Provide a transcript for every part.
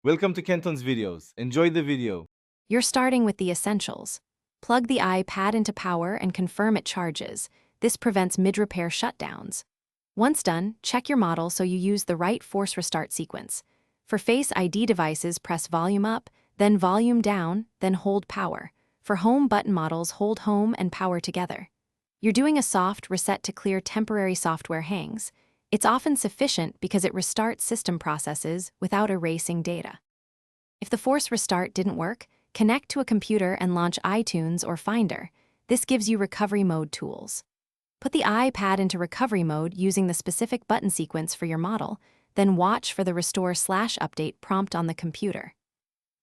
Welcome to Kenton's videos. Enjoy the video. You're starting with the essentials. Plug the iPad into power and confirm it charges. This prevents mid-repair shutdowns. Once done, check your model so you use the right force restart sequence. For Face ID devices, press volume up, then volume down, then hold power. For home button models, hold home and power together. You're doing a soft reset to clear temporary software hangs. It's often sufficient because it restarts system processes without erasing data. If the force restart didn't work, connect to a computer and launch iTunes or Finder. This gives you recovery mode tools. Put the iPad into recovery mode using the specific button sequence for your model, then watch for the restore/update prompt on the computer.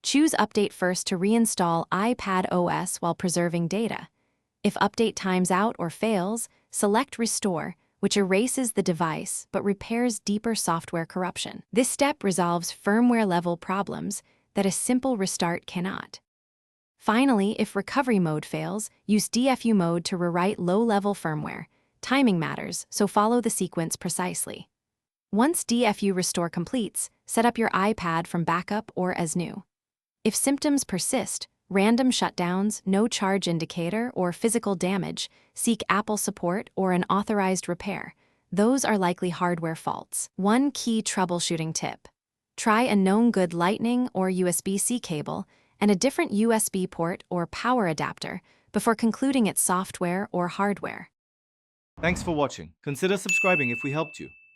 Choose Update first to reinstall iPad OS while preserving data. If update times out or fails, select Restore, which erases the device but repairs deeper software corruption. This step resolves firmware-level problems that a simple restart cannot. Finally, if recovery mode fails, use DFU mode to rewrite low-level firmware. Timing matters, so follow the sequence precisely. Once DFU restore completes, set up your iPad from backup or as new. If symptoms persist, random shutdowns, no charge indicator, or physical damage, seek Apple support or an authorized repair. Those are likely hardware faults. One key troubleshooting tip: try a known good Lightning or USB-C cable and a different USB port or power adapter before concluding it's software or hardware. Thanks for watching. Consider subscribing if we helped you.